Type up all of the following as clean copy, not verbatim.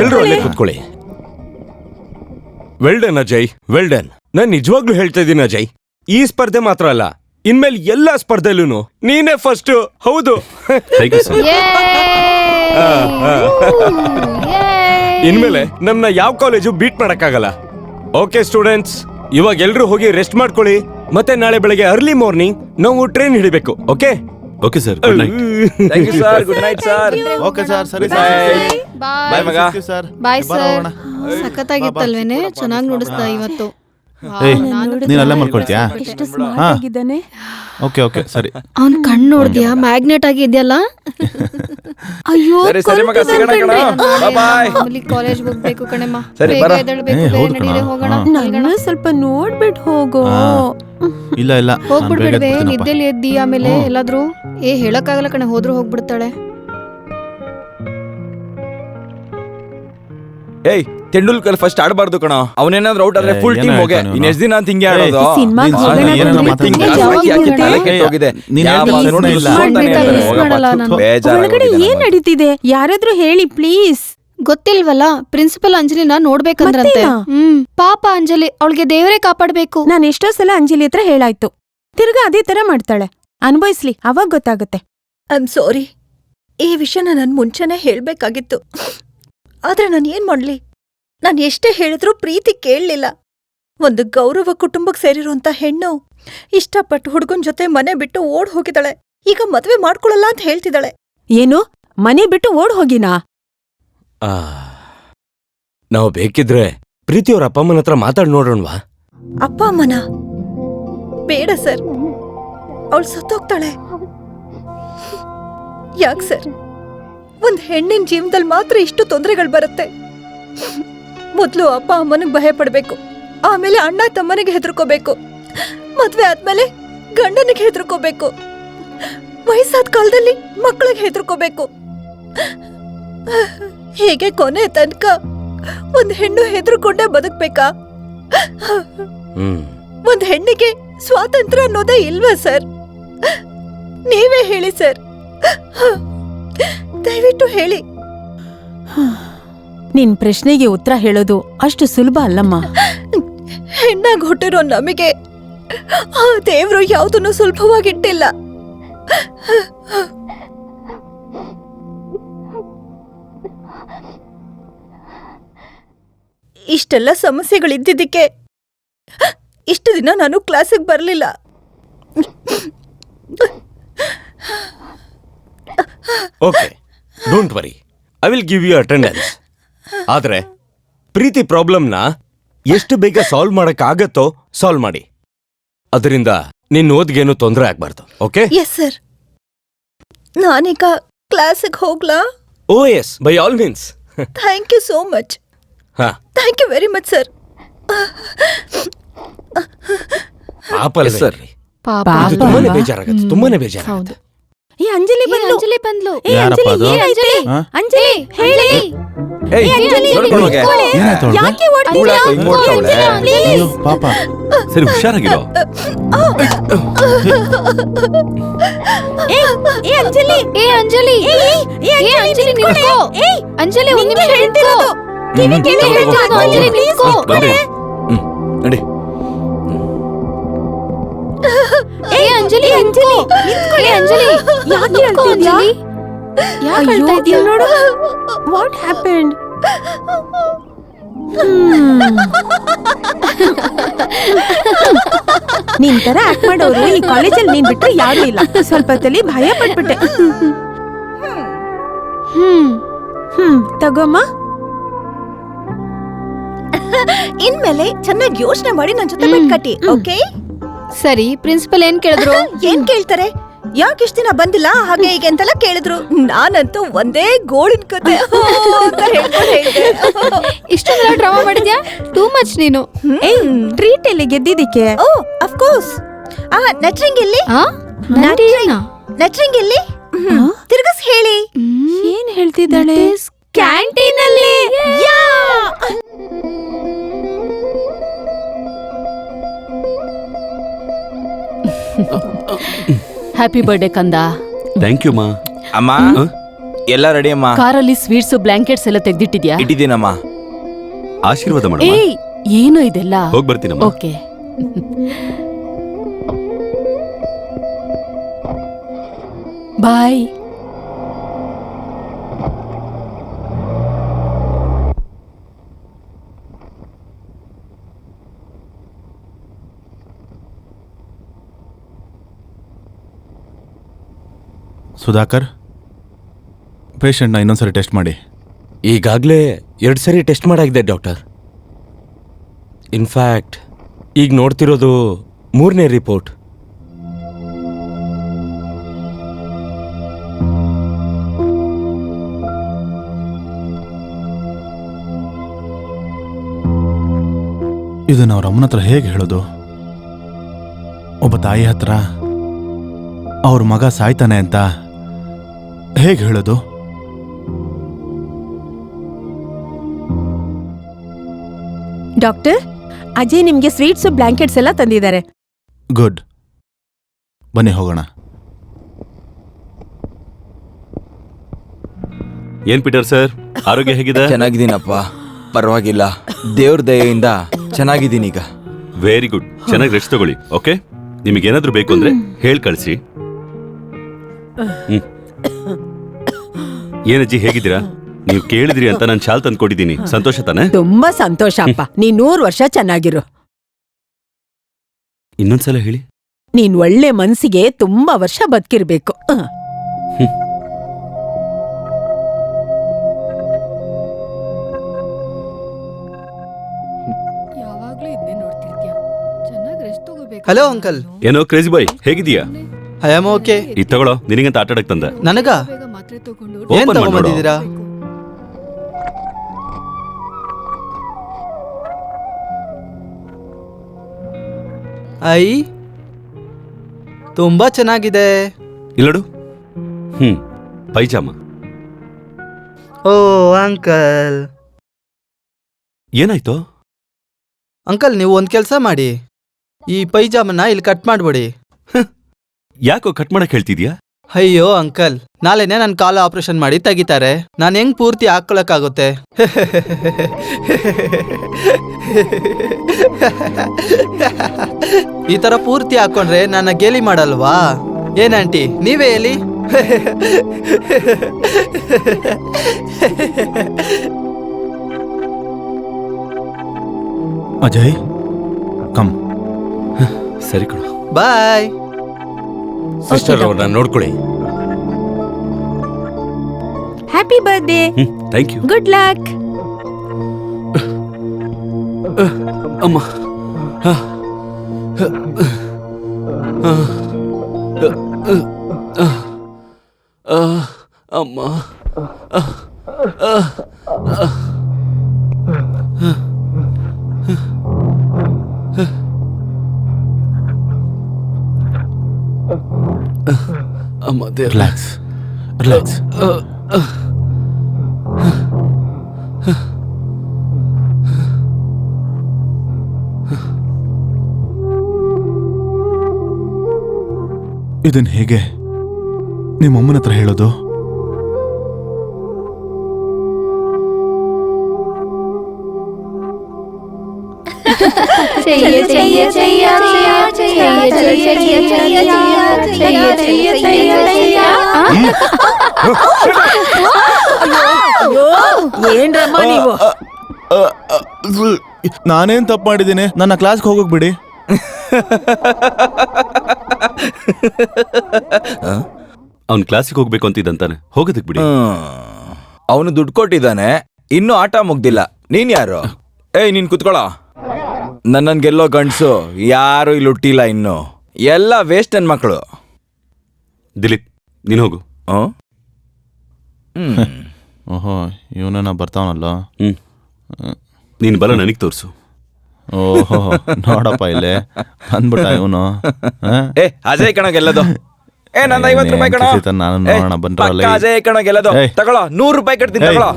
ಎಲ್ರು ಅಲ್ಲೇ ಕೂತ್ಕೊಳ್ಳಿ. Well done Ajay, well done. ನಾನ್ ನಿಜವಾಗ್ಲೂ ಹೇಳ್ತಾ ಇದ್ದೀನಿ ಅಜಯ್, ಈ ಸ್ಪರ್ಧೆ ಮಾತ್ರ ಅಲ್ಲ, ಇನ್ಮೇಲೆ ಎಲ್ಲಾ ಸ್ಪರ್ಧೆಲೂ ನೀನೇ ಫಸ್ಟ್. ಹೌದು, ಇನ್ಮೇಲೆ ನಮ್ನ ಯಾವ ಕಾಲೇಜು ಬೀಟ್ ಮಾಡಕ್ಕಾಗಲ್ಲ. ಓಕೆ ಸ್ಟೂಡೆಂಟ್ಸ್, ಇವಾಗ ಎಲ್ರು ಹೋಗಿ ರೆಸ್ಟ್ ಮಾಡ್ಕೊಳ್ಳಿ. ಮತ್ತೆ ನಾಳೆ ಬೆಳಗ್ಗೆ ಅರ್ಲಿ ಮಾರ್ನಿಂಗ್ ನಾವು ಟ್ರೈನ್ ಹಿಡಿಬೇಕು. Okay okay sir, good night. Thank you sir, good night sir. Okay sir, ಸರಿ ಬಾಯ್ ಮಗ. Sir, bye sir. ಸಖತ್ತಾಗಿತ್ತಲ್ವೇನೆ, ಚೆನ್ನಾಗಿ ನುಡಿಸ್ದ ಇವತ್ತು. ನೀನ್ ಅಲ್ಲೇ ಮಲ್ಕೊಳ್ತೀಯಾ? ಎಷ್ಟು ಸ್ಮಾರ್ಟ್ ಆಗಿದ್ದಾನೆ. ಓಕೆ ಓಕೆ ಸರಿ. ಅವ್ನ್ ಕಣ್ಣು ನೋಡ್ದ್ಯಾ, ಮ್ಯಾಗ್ನೆಟ್ ಆಗಿ ಇದೆಯಲ್ಲ. ಅಯ್ಯೋ ಸರಿ ಮಗ, ಸಿಗೋಣ ಕಣ. ಬಾಯ್. ಕಾಲೇಜ್ ಹೋಗ್ಬೇಕು ಕಣಮ್ಮ, ಸರಿ, ಬೇಗ ಬರ. ಎದ್ದೇಳ್ಬೇಕು, ನಡೀರಿ ಹೋಗೋಣ. ನನ್ನ ಸ್ವಲ್ಪ ನೋಡ್ಬಿಟ್ಟು ಹೋಗೋ. ಇಲ್ಲ ಇಲ್ಲ, ಹೋಗ್ಬಿಡ್ಬೇಡ್ವೆ, ನಿದ್ದೆಲಿ ಎದ್ದಿ ಆಮೇಲೆ ಎಲ್ಲಾದ್ರೂ ಹೇಳಕ್ಕಾಗಲ್ಲ ಕಣೆ, ಹೋದ್ರು ಹೋಗ್ಬಿಡ್ತಾಳೆ. ಏಯ್, ತೆಂಡೂಲ್ಕರ್ ಫಸ್ಟ್ ಆಡಬಾರ್ದು ಕಣ. ಅವನೇನಾದ್ರೂ ಔಟ್ ಆದ್ರೆ ಫುಲ್ ಟೀಮ್ ಹೋಗೆ. ಇನ್ ಎಷ್ಟ್ ದಿನ ಅಂತ ಹಿಂಗೆ ಆಡೋದು? ಒಳಗಡೆ ಏನ್ ನಡೀತಿದೆ? ಯಾರಾದ್ರೂ ಹೇಳಿ ಪ್ಲೀಸ್. ಗೊತ್ತಿಲ್ವಲ್ಲ, ಪ್ರಿನ್ಸಿಪಲ್ ಅಂಜಲಿನ ನೋಡ್ಬೇಕಂದ್ರಂತೆ. ಪಾಪ ಅಂಜಲಿ, ಅವಳಿಗೆ ದೇವರೇ ಕಾಪಾಡ್ಬೇಕು. ನಾನು ಎಷ್ಟೋ ಸಲ ಅಂಜಲಿ ಹತ್ರ ಹೇಳಾಯ್ತು, ತಿರ್ಗಾ ಅದೇ ತರ ಮಾಡ್ತಾಳೆ. ಅನ್ಭವಿಸ್ಲಿ, ಅವಾಗ ಗೊತ್ತಾಗುತ್ತೆ. ಐ ಆಮ್ ಸಾರಿ, ಈ ವಿಷಯನ ನಾನು ಮುಂಚೆನೆ ಹೇಳ್ಬೇಕಾಗಿತ್ತು. ಆದ್ರೆ ನಾನು ಏನ್ ಮಾಡ್ಲಿ? ನಾನು ಎಷ್ಟೇ ಹೇಳಿದ್ರೂ ಪ್ರೀತಿ ಕೇಳಲಿಲ್ಲ. ಒಂದು ಗೌರವ ಕುಟುಂಬಕ್ಕೆ ಸೇರಿರುವಂತ ಹೆಣ್ಣು ಇಷ್ಟಪಟ್ಟು ಹುಡುಗನ್ ಜೊತೆ ಮನೆ ಬಿಟ್ಟು ಓಡ್ ಹೋಗಿದ್ದಾಳೆ. ಈಗ ಮದ್ವೆ ಮಾಡ್ಕೊಳಲ್ಲ ಅಂತ ಹೇಳ್ತಿದ್ದಾಳೆ. ಏನು, ಮನೆ ಬಿಟ್ಟು ಓಡ್ ಹೋಗಿನಾ? ನಾವು ಬೇಕಿದ್ರೆ ಪ್ರೀತಿಯವ್ರ ಅಪ್ಪ ಅಮ್ಮನ ಹತ್ರ ಮಾತಾಡ್ ನೋಡೋಣವಾ? ಅಪ್ಪ ಅಮ್ಮನ ಬೇಡ ಸರ್, ಅವಳು ಸತ್ತೋಗ್ತಾಳೆ. ಯಾಕೆ ಸರ್? ಒಂದ್ ಹೆಣ್ಣಿನ ಜೀವನದಲ್ಲಿ ಮಾತ್ರ ಇಷ್ಟು ತೊಂದರೆಗಳು ಬರುತ್ತೆ. ಮೊದ್ಲು ಅಪ್ಪ ಅಮ್ಮನಿಗೆ ಭಯ ಪಡ್ಬೇಕು, ಆಮೇಲೆ ಅಣ್ಣ ತಮ್ಮನಿಗೆ ಹೆದರ್ಕೋಬೇಕು, ಮದ್ವೆ ಆದ್ಮೇಲೆ ಗಂಡನಿಗೆ ಹೆದರ್ಕೋಬೇಕು, ವಯಸ್ಸಾದ ಕಾಲದಲ್ಲಿ ಮಕ್ಕಳಿಗೆ ಹೆದರ್ಕೋಬೇಕು. ಹೇಗೆ ಕೊನೆ ತನಕ ಒಂದ್ ಹೆಣ್ಣು ಹೆದರ್ಕೊಂಡೇ ಬದುಕ್ಬೇಕಾ? ಒಂದ್ ಹೆಣ್ಣಿಗೆ ಸ್ವಾತಂತ್ರ್ಯ ಅನ್ನೋದೇ ಇಲ್ವಾ ಸರ್? ನೀವೇ ಹೇಳಿ ಸರ್, ದಯವಿಟ್ಟು ಹೇಳಿ. ನಿನ್ ಪ್ರಶ್ನೆಗೆ ಉತ್ತರ ಹೇಳೋದು ಅಷ್ಟು ಸುಲಭ ಅಲ್ಲಮ್ಮ. ಹೆಣ್ಣಾಗಿ ಹುಟ್ಟಿರೋ ನಮಗೆ ಆ ದೇವ್ರು ಯಾವುದನ್ನು ಸುಲಭವಾಗಿಟ್ಟಿಲ್ಲ. ಇಷ್ಟೆಲ್ಲ ಸಮಸ್ಯೆಗಳಿದ್ದಿದ್ದಕ್ಕೆ ಇಷ್ಟು ದಿನ ನಾನು ಕ್ಲಾಸಿಗೆ ಬರಲಿಲ್ಲ. Okay, don't worry, I will give you attendance. ಆದ್ರೆ ಪ್ರೀತಿ ಪ್ರಾಬ್ಲಮ್ನ ಎಷ್ಟು ಬೇಗ ಸಾಲ್ವ್ ಮಾಡಕ್ ಆಗತ್ತೋ ಸಾಲ್ವ್ ಮಾಡಿ. ಅದರಿಂದ ನಿನ್ನ ಓದ್ಗೇನು ತೊಂದರೆ ಆಗ್ಬಾರ್ದು. ಓಕೆ? Yes sir. ನಾನೀಗ ಕ್ಲಾಸಿಗೆ ಹೋಗ್ಲಾ? Oh yes, by all means. Thank you so much. Thank you very much sir. ಪಾಪ ಸರ್, ತುಂಬಾನೇ ಬೇಜಾರಾಗತ್ತೆ, ತುಂಬಾನೇ ಬೇಜಾರಾಗತ್ತೆ. ಏ ಅಂಜಲಿ ಬಂದ್ಲು. ಅಂಜಲಿ ಬಂದ್ಲು. ಏ ಅಂಜಲಿ, ಏನಾಯ್ತು? ಅಂಜಲಿ ಹೇಳಿ. ಏಯ್, ನೋಡ್ಕೊಂಡು ಹೋಗೆ. ಯಾಕೆ ಓಡ್ತಿದ್ಯಾ? ಅಯ್ಯೋ ಪಾಪ. ಸರಿ, ಹುಷಾರಾಗಿರೋ. ಏ ಅಂಜಲಿ, ಏ ಅಂಜಲಿ, ಏ ಅಂಜಲಿ ನಿಂತ್ಕೋ. ಅಂಜಲಿ ಒಂದ್ ನಿಮಿಷ ನಿಂತ್ಕೋ. ಕಿವಿ ಕೇಳಿ ಹೇಳ್ತಿರೋದು. ಅಂಜಲಿ ನಿಂತ್ಕೋ. ನಡಿ. ಏ ಅಂಜಲಿ, ಅಂಜಲಿ ನಿಂತ್ಕೊಳ್ಳಿ. ಅಂಜಲಿ ಯಾಕೆ ಹೇಳ್ತಿದ್ಯಾ? ಯಾಕೆ ಹೇಳ್ತಾ ಇದೀಯ? ನೋಡು, ವಾಟ್ ಹ್ಯಾಪೆಂಡ್? ನಿನ್ ತರ ಆಕ್ಟ್ ಮಾಡೋರು ಈ ಕಾಲೇಜಲ್ಲಿ ನೀನ್ ಬಿಟ್ರೆ ಯಾರು ಇಲ್ಲ. ಸ್ವಲ್ಪ ಹೊತ್ತಲ್ಲಿ ಭಯ ಪಟ್ಬಿಟ್ಟೆ. ತಗೋಮ್ಮ. ಇನ್ಮೇಲೆ ಚೆನ್ನಾಗಿ ಯೋಚನೆ ಮಾಡಿ ನನ್ ಜೊತೆ ಬೆಟ್ ಕಟ್ಟಿ. ಓಕೆ? ಸರಿ, ಪ್ರಿನ್ಸಿಪಲ್ ಏನ್ ಕೇಳಿದ್ರು? ಏನ್ ಕೇಳ್ತಾರೆ? ಯಾಕೆ ಇಷ್ಟ ದಿನ ಬಂದಿಲ್ಲ ಹಾಗೆ ಹೀಗೆ ಅಂತೆಲ್ಲ ಕೇಳಿದ್ರು. ನಾನಂತೂ ಒಂದೇ ಗೋಳಿನ ಕತೆ ಅಂತ ಹೇಳ್ಕೊಂಡು ಹೇಳಿದೆ. ಇಷ್ಟೊಂದೆಲ್ಲ ಡ್ರಾಮಾ ಮಾಡಿದ್ಯಾ? ಟೂ ಮಚ್ ನೀನು. ಟ್ರೀಟ್ ಎಲ್ಲಿ ಗೆದ್ದಿದ್ದಕ್ಕೆ? ಓ ಆಫ್ ಕೋರ್ಸ್. ನಟ್ರಿಂಗ್ ಎಲ್ಲಿ? ನಟ್ರಿಂಗ್ ಎಲ್ಲಿ? ತಿರ್ಗಸ್ ಹೇಳಿ. ಏನ್ ಹೇಳ್ತಿದ್ದಾಳೆ? ಕ್ಯಾಂಟೀನ್ ಅಲ್ಲಿ. ಹ್ಯಾಪಿ ಬರ್ಡೇ ಕಂದ. ಥ್ಯಾಂಕ್ ಯು ಮಾ. ಅಮ್ಮ ಎಲ್ಲ ರೆಡಿ ಅಮ್ಮ. ಕಾರಲ್ಲಿ ಸ್ವೀಟ್ಸ್ ಬ್ಲಾಂಕೆಟ್ಸ್ ಎಲ್ಲ ತೆಗ್ದಿಟ್ಟಿದ್ಯಾ? ಇಟ್ಟಿದ್ದೀನಮ್ಮ. ಆಶೀರ್ವಾದ ಮಾಡಮ್ಮ. ಏಯ್ ಏನು ಇದೆಲ್ಲ? ಹೋಗ್ ಬರ್ತೀನಮ್ಮ. ಓಕೆ. ಬಾಯ್. ಸುಧಾಕರ್, ಪೇಷಂಟ್ನ ಇನ್ನೊಂದ್ಸರಿ ಟೆಸ್ಟ್ ಮಾಡಿ. ಈಗಾಗಲೇ 2 ಸರಿ ಟೆಸ್ಟ್ ಮಾಡಾಗಿದೆ ಡಾಕ್ಟರ್. ಇನ್ಫ್ಯಾಕ್ಟ್ ಈಗ ನೋಡ್ತಿರೋದು 3ನೇ ರಿಪೋರ್ಟ್. ಇದನ್ನ ಅವ್ರ ಅಮ್ಮನ ಹತ್ರ ಹೇಗೆ ಹೇಳೋದು? ಒಬ್ಬ ತಾಯಿ ಹತ್ರ ಅವ್ರ ಮಗ ಸಾಯ್ತಾನೆ ಅಂತ ಹೇಗೆ ಹೇಳೋದು? ಡಾಕ್ಟರ್, ಅಜಯ್ ನಿಮ್ಗೆ ಸ್ವೀಟ್ಸ್ ಬ್ಲಾಂಕೆಟ್ಸ್ ಎಲ್ಲ ತಂದಿದ್ದಾರೆ. ಗುಡ್, ಬನ್ನಿ ಹೋಗೋಣ. ಏನ್ ಪೀಟರ್ ಸರ್, ಆರೋಗ್ಯ ಹೇಗಿದೆ? ಚೆನ್ನಾಗಿದ್ದೀನಪ್ಪ, ಪರವಾಗಿಲ್ಲ. ದೇವ್ರ ದಯೆಯಿಂದ ಚೆನ್ನಾಗಿದ್ದೀನಿ ಈಗ. Very good. ಚೆನ್ನಾಗಿ ರೆಸ್ಟ್ ತಗೊಳ್ಳಿ. ಓಕೆ, ನಿಮಗೇನಾದ್ರೂ ಬೇಕು ಅಂದ್ರೆ ಹೇಳ್ ಕಳ್ಸಿ. ಏನಜ್ಜಿ ಹೇಗಿದ್ದೀರಾ? ನೀವು ಕೇಳಿದ್ರಿ ಅಂತ ನಾನು ಶಾಲ್ ತಂದ್ಕೊಟ್ಟಿದ್ದೀನಿ. ಸಂತೋಷ ತಾನೆ? ತುಂಬಾ ಸಂತೋಷ ಅಪ್ಪ. ನೀನ್ 100 ವರ್ಷ ಚೆನ್ನಾಗಿರು. ಇನ್ನೊಂದ್ಸಲ ಹೇಳಿ. ನೀನ್ ಒಳ್ಳೆ ಮನ್ಸಿಗೆ ತುಂಬಾ ವರ್ಷ ಬದುಕಿರ್ಬೇಕು. ಯಾವಾಗ್ಲೂ ಇದನ್ನೇ ನೋಡ್ತಿರ್ತೀಯ. ಚೆನ್ನಾಗಿ ರೆಸ್ಟ್ ತಗೋಬೇಕು. Hello uncle. ಏನೋ ಕ್ರೇಜಿ ಬಾಯ್, ಹೇಗಿದೀಯಾ? I am okay. ಇದು ತಗೊಳ್ಳೋ, ನಿನಗಂತ ಆಟ ಆಡಕ್ ತಂದೆ. ನನಗ ಬೇಗ ಮಾತ್ರೆ ತಗೊಂಡು ಏನ್ ಓಪನ್ ಮಾಡ್ಬಿಡು. ತಗೊಂಬಂದಿದ್ದೀರಾ? ಐ ತುಂಬಾ ಚೆನ್ನಾಗಿದೆ. ಇಲ್ಲಡು. ಪೈಜಾಮ. ಓ ಅಂಕಲ್. ಏನಾಯ್ತು? ಅಂಕಲ್, ನೀವು ಒಂದ್ ಕೆಲ್ಸ ಮಾಡಿ, ಈ ಪೈಜಾಮನ್ನ ಇಲ್ಲಿ ಕಟ್ ಮಾಡ್ಬಿಡಿ. ಯಾಕೋ ಕಟ್ ಮಾಡಕ್ ಹೇಳ್ತಿದ್ಯಾ? ಅಯ್ಯೋ ಅಂಕಲ್, ನಾಳೆನೆ ನನ್ನ ಕಾಲ ಆಪರೇಷನ್ ಮಾಡಿ ತೆಗಿತಾರೆ. ನಾನು ಹೆಂಗ್ ಪೂರ್ತಿ ಹಾಕೊಳಕ್ಕಾಗುತ್ತೆ? ಈ ತರ ಪೂರ್ತಿ ಹಾಕೊಂಡ್ರೆ ನನ್ನ ಗೇಲಿ ಮಾಡಲ್ವಾ? ಏನಂಟಿ, ನೀವೇ ಹೇಳಿ. ಅಜಯ್, ಕಮ್. ಸರಿ ಕಣೋ. ಬಾಯ್. ಸಿಸ್ಟರ್ ಅವ್ರನ್ನ ನೋಡ್ಕೊಳ್ಳಿ. Happy birthday. Thank you. Good luck. ಅಮ್ಮ. ಅಮ್ಮ. ಅಮ್ಮ, ರಿಲ್ಯಾಕ್ಸ್, ರಿಲ್ಯಾಕ್ಸ್. ಇದನ್ ಹೇಗೆ ನಿಮ್ಮಮ್ಮನ ಹತ್ರ ಹೇಳೋದು? ಏನ್ರಮ್ಮ ನೀವು? ನಾನೇನ್ ತಪ್ಪು ಮಾಡಿದ್ದೀನಿ? ನನ್ನ ಕ್ಲಾಸ್ಗೆ ಹೋಗೋಕ್ ಬಿಡಿ. ಅವ್ನ್ ಕ್ಲಾಸಿಗೆ ಹೋಗ್ಬೇಕು ಅಂತಿದ್ದಂತಾನೆ, ಹೋಗೋದಕ್ ಬಿಡಿ. ಅವನು ದುಡ್ಡು ಕೊಟ್ಟಿದ್ದಾನೆ, ಇನ್ನೂ ಆಟ ಮುಗ್ದಿಲ್ಲ. ನೀನ್ ಯಾರು? ಏಯ್, ನೀನ್ ಕುತ್ಕೊಳ್ಳೋ. ನನ್ನನ್ ಗೆಲ್ಲೋ ಗಂಡ್ಸು ಯಾರು ಇಲ್ಲಿ ಹುಟ್ಟಿಲ್ಲ ಇನ್ನು. ಎಲ್ಲ ವೇಸ್ಟ್ ನನ್ ಮಕ್ಕಳು. ದಿಲೀಪ್, ನೀನ್ ಹೋಗು. ಓಹೋ, ಇವನ ಬರ್ತಾವನಲ್ಲ. ನೀನ್ ಬಲ ನನಗ್ ತೋರ್ಸು. ಓಹೋ, ನೋಡಪ್ಪ ಇಲ್ಲೇ ಬಂದ್ಬಿಟ್ಟ ಇವನು. ಏ, ಅಜಯ್ ಕಣ ಗೆಲ್ಲದು. ಏ, ನನ್ನ 50 ರೂಪಾಯಿ ಕಣ. ನಾನು ನೋಡೋಣ ಬಂದ್ರಲ್ಲ. ಪಕ್ಕ ಅಜಯ್ ಕಣ ಗೆಲ್ಲದು. ತಗೊಳ್ಳೋ, 100 ರೂಪಾಯಿ ಕಟ್ತೀನಿ, ತಗೊಳ್ಳೋ.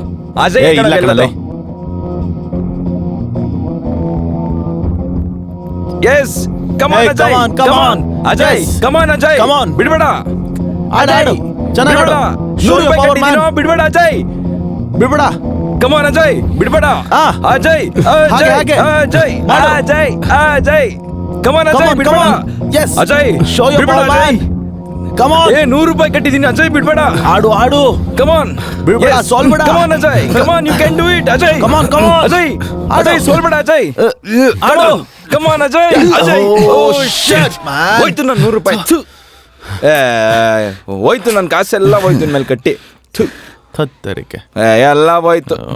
ಅಜಯ್ ಕಣ ಗೆಲ್ಲದು. Yes, come on, Ajay, come on. Ajay Yes. Come on Ajay Come on. ಬಿಡ್ಬೇಡ ಆಡು, ಆಡು. ಚೆನ್ನಾಗ್ ಬಿಡ್ಬೇಡ. ಆಡು. 100 Show your ರೂಪಾಯಿ power, ಕಟ್ಟಿದೀನೋ, man. ಬಿಡ್ಬೇಡ ಅಜಯ್ ಬಿಡ್ಬೇಡ. ಕಮಾನ್ ಅಜಯ್ ಬಿಡ್ಬೇಡ ಆ. ಅಜಯ್ ಹಾಗೆ, ಅಜಯ್ ಹಾಗೆ. ಅಜಯ್ ಮಾಡು. ಅಜಯ್ ಅಜಯ್ ಕಮಾನ್ Come Ajay on, ಬಿಡ್ಬೇಡ come on. Yes. Ajay Show your ಬಿಡ್ಬೇಡ power, Ajay man. Come on. 100 ರೂಪಾಯಿ ಕಟ್ಟಿದೀನಿ ಅಜಯ್ ಬಿಡ್ಬೇಡ ಆಡು ಆಡು. ಕಮಾನ್ ಬಿಡ್ಬೇಡ, ಸೋಲ್ಬೇಡ. Come on Ajay come on you can do it Ajay Come on, come on. Ajay ಆಡು. ಅಜಯ್ ಸೋಲ್ಬೇಡ ಅಜಯ್ ಆಡು. ಕಮಾನ್ ಅಜಯ್ ಅಜಯ್ Oh, ಶಿಟ್ shit, man. ಹೋಯ್ತು ನನ್ನ 100 ರೂಪಾಯಿ ಥು. ಹೋಯ್ತು ನನ್ನ ಕಾಸೆಲ್ಲ ಹೋಯ್ತು ನನ್ನ ಮೇಲೆ ಕಟ್ಟಿ ಥು. ಥತ್ತರಿಕೆ. ಎಲ್ಲ ಹೋಯ್ತು ಓ.